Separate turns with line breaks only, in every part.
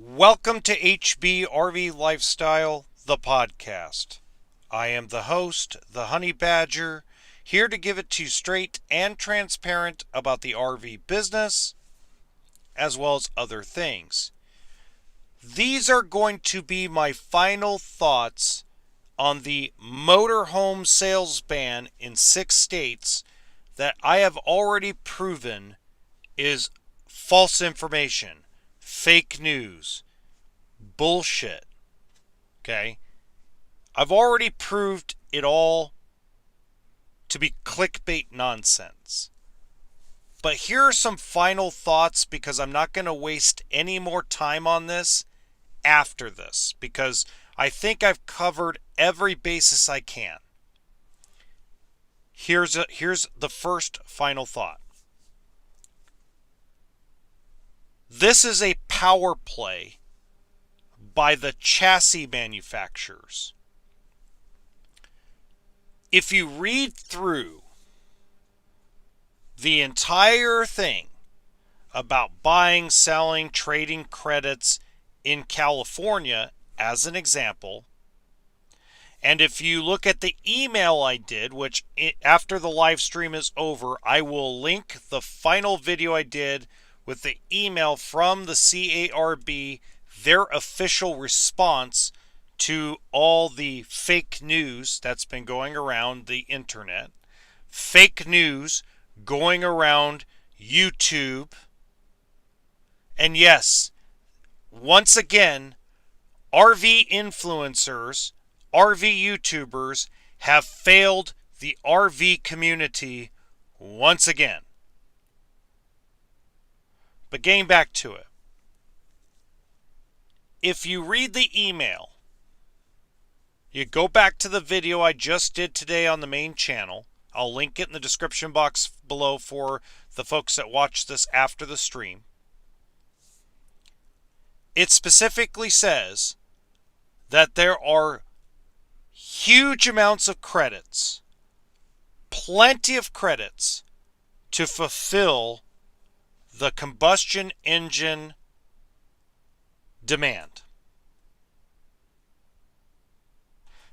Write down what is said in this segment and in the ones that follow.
Welcome to HB RV Lifestyle, the podcast. I am the host, the Honey Badger, here to give it to you straight and transparent about the RV business, as well as other things. These are going to be my final thoughts on the motorhome sales ban in 6 states that I have already proven is false information, fake news, bullshit. Okay? I've already proved it all to be clickbait nonsense. But here are some final thoughts because I'm not going to waste any more time on this after this because I think I've covered every basis I can. Here's the first final thought. This is a power play by the chassis manufacturers. If you read through the entire thing about buying, selling, trading credits in California, as an example, and if you look at the email I did, which after the live stream is over, I will link the final video I did with the email from the CARB, their official response to all the fake news that's been going around the internet, fake news going around YouTube. And yes, once again, RV influencers, RV YouTubers have failed the RV community once again. But getting back to it, if you read the email, you go back to the video I just did today on the main channel. I'll link it in the description box below for the folks that watch this after the stream. It specifically says that there are huge amounts of credits, plenty of credits to fulfill the combustion engine demand.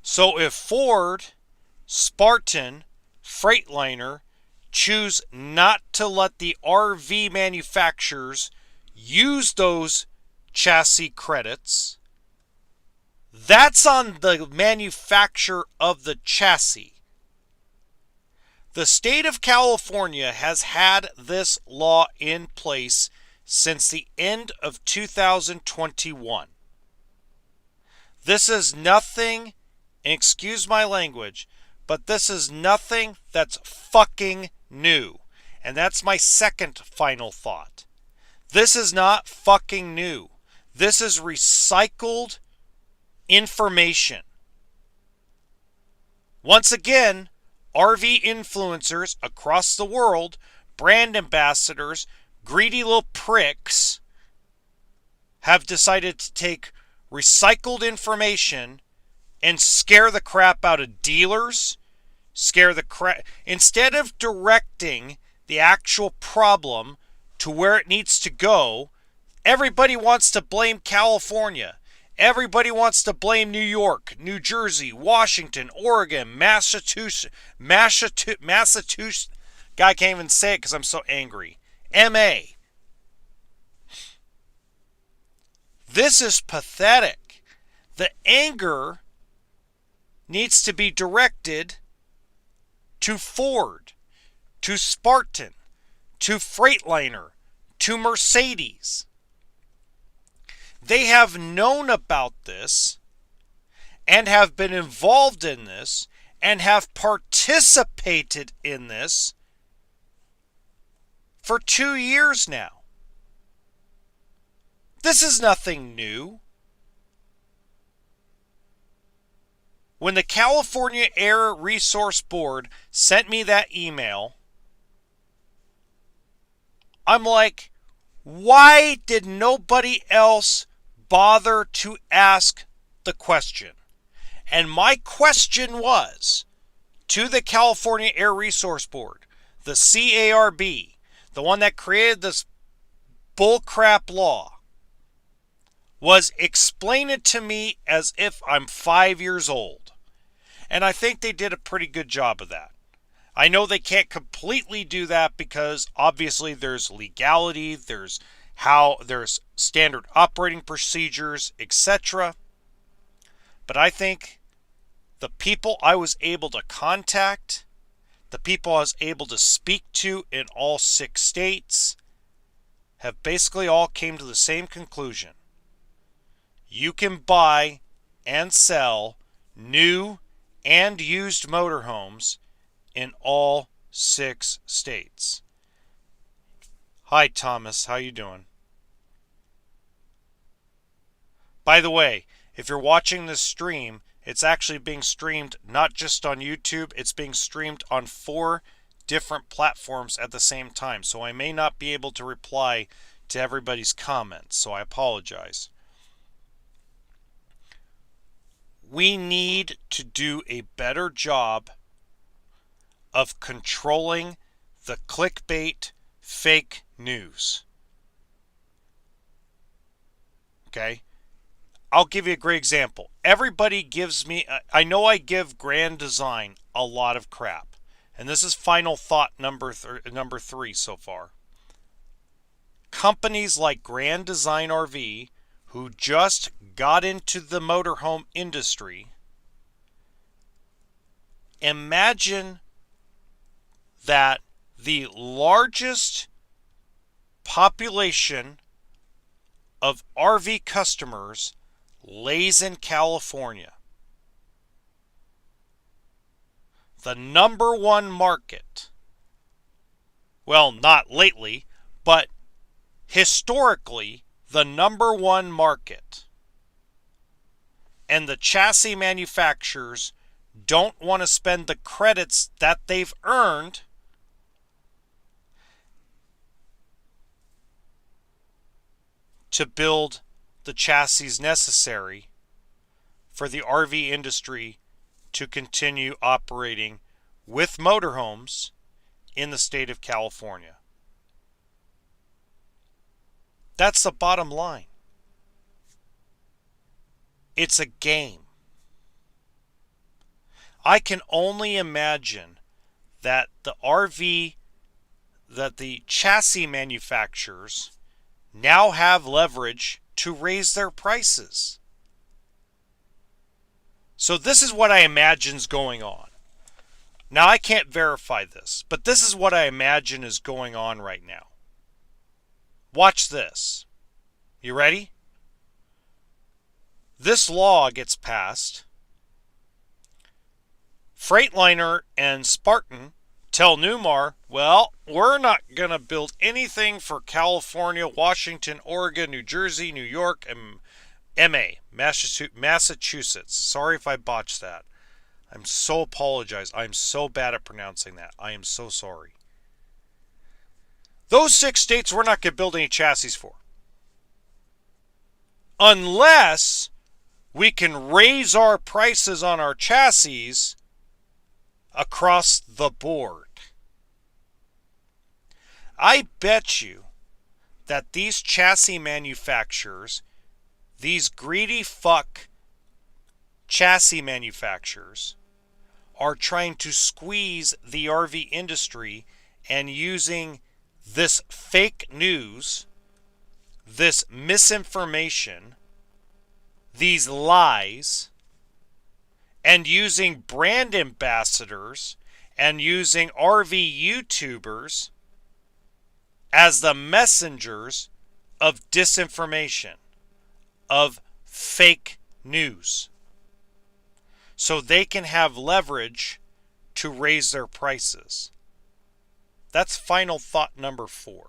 So if Ford, Spartan, Freightliner choose not to let the RV manufacturers use those chassis credits, that's on the manufacturer of the chassis. The state of California has had this law in place since the end of 2021. This is nothing, and excuse my language, but this is nothing that's fucking new. And that's my second final thought. This is not fucking new. This is recycled information. Once again, RV influencers across the world, brand ambassadors, greedy little pricks, have decided to take recycled information and scare the crap out of dealers, instead of directing the actual problem to where it needs to go. Everybody wants to blame California. Everybody wants to blame New York, New Jersey, Washington, Oregon, Massachusetts. God, I can't even say it because I'm so angry. MA. This is pathetic. The anger needs to be directed to Ford, to Spartan, to Freightliner, to Mercedes. They have known about this and have been involved in this and have participated in this for 2 years now. This is nothing new. When the California Air Resource Board sent me that email, I'm like, why did nobody else bother to ask the question? And my question was to the California Air Resource Board, the CARB, the one that created this bullcrap law, was explain it to me as if I'm 5 years old. And I think they did a pretty good job of that. I know they can't completely do that because obviously there's legality, there's standard operating procedures, etc. But I think the people I was able to contact, the people I was able to speak to in all 6 states, have basically all came to the same conclusion. You can buy and sell new and used motorhomes in all 6 states. Hi Thomas, how you doing? By the way, if you're watching this stream, it's actually being streamed not just on YouTube, it's being streamed on 4 different platforms at the same time. So I may not be able to reply to everybody's comments, so I apologize. We need to do a better job of controlling the clickbait fake news. Okay? I'll give you a great example. Everybody gives me, I know I give Grand Design a lot of crap. And this is final thought number 3 so far. Companies like Grand Design RV, who just got into the motorhome industry, imagine that the largest population of RV customers lays in California. The number 1 market, well, not lately, but historically, the number 1 market. And the chassis manufacturers don't want to spend the credits that they've earned to build the chassis necessary for the RV industry to continue operating with motorhomes in the state of California. That's the bottom line. It's a game. I can only imagine that the chassis manufacturers now have leverage to raise their prices. So this is what I imagine is going on. Now I can't verify this, but this is what I imagine is going on right now. Watch this. You ready? This law gets passed. Freightliner and Spartan tell Newmar, well, we're not going to build anything for California, Washington, Oregon, New Jersey, New York, and Massachusetts. Sorry if I botched that. I'm so apologize. I'm so bad at pronouncing that. I am so sorry. Those 6 states we're not going to build any chassis for. Unless we can raise our prices on our chassis across the board. I bet you that these chassis manufacturers, these greedy fuck chassis manufacturers, are trying to squeeze the RV industry and using this fake news, this misinformation, these lies, and using brand ambassadors and using RV YouTubers as the messengers of disinformation, of fake news, so they can have leverage to raise their prices. That's final thought number 4.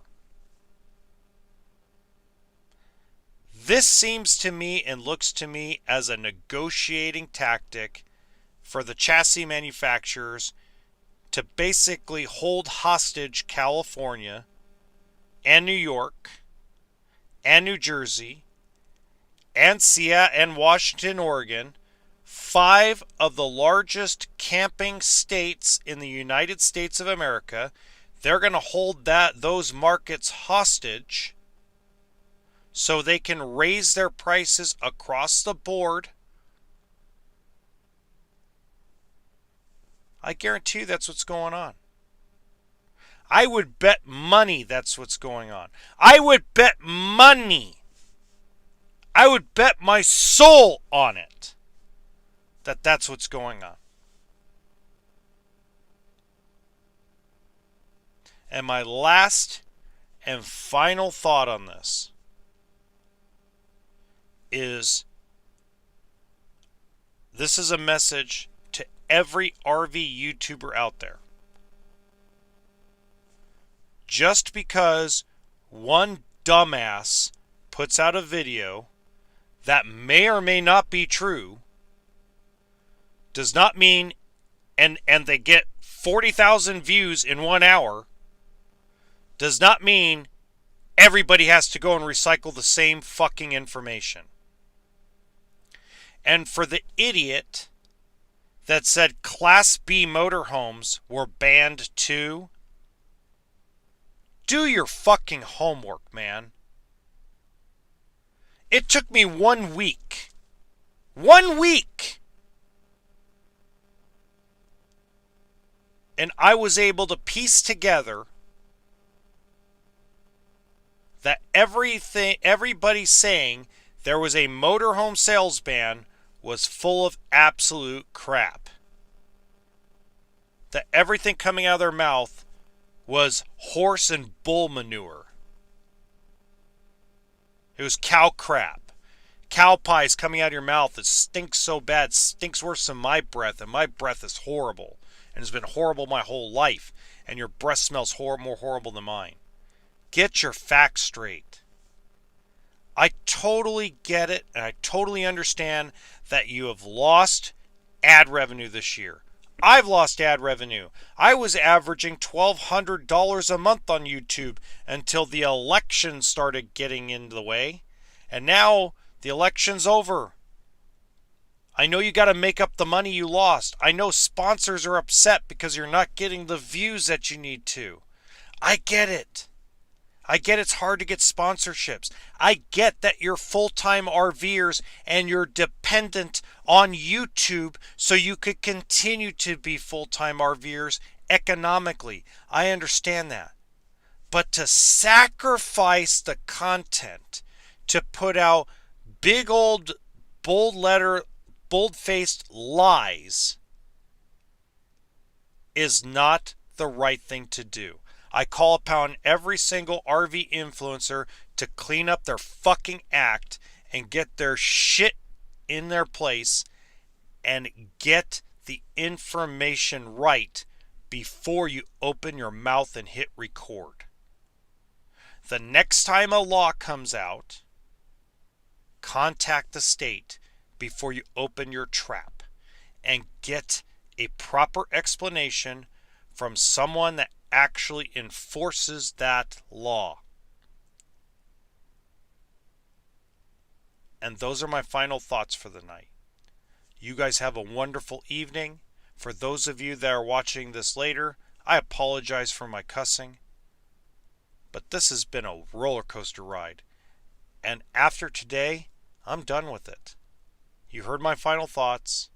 This seems to me and looks to me as a negotiating tactic for the chassis manufacturers to basically hold hostage California and New York and New Jersey and Seattle and Washington, Oregon, 5 of the largest camping states in the United States of America. They're going to hold those markets hostage so they can raise their prices across the board. I guarantee you that's what's going on. I would bet money that's what's going on. I would bet money. I would bet my soul on it that that's what's going on. And my last and final thought on this is a message to every RV YouTuber out there. Just because one dumbass puts out a video that may or may not be true does not mean, and they get 40,000 views in 1 hour, does not mean everybody has to go and recycle the same fucking information. And for the idiot that said Class B motorhomes were banned too, do your fucking homework, man. It took me 1 week. 1 week! And I was able to piece together that everybody saying there was a motorhome sales ban was full of absolute crap. That everything coming out of their mouth was horse and bull manure. It was cow crap. Cow pies coming out of your mouth that stinks so bad, stinks worse than my breath, and my breath is horrible. And has been horrible my whole life. And your breath smells more horrible than mine. Get your facts straight. I totally get it, and I totally understand that you have lost ad revenue this year. I've lost ad revenue. I was averaging $1,200 a month on YouTube until the election started getting in the way. And now the election's over. I know you got to make up the money you lost. I know sponsors are upset because you're not getting the views that you need to. I get it. I get it's hard to get sponsorships. I get that you're full-time RVers and you're dependent on YouTube so you could continue to be full-time RVers economically. I understand that. But to sacrifice the content to put out big old bold-faced lies is not the right thing to do. I call upon every single RV influencer to clean up their fucking act and get their shit in their place and get the information right before you open your mouth and hit record. The next time a law comes out, contact the state before you open your trap and get a proper explanation from someone that actually enforces that law. And those are my final thoughts for the night. You guys have a wonderful evening. For those of you that are watching this later, I apologize for my cussing. But this has been a roller coaster ride. And after today, I'm done with it. You heard my final thoughts.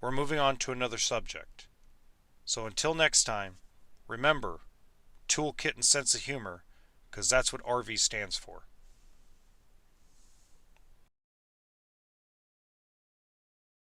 We're moving on to another subject. So until next time, remember, toolkit and sense of humor, because that's what RV stands for.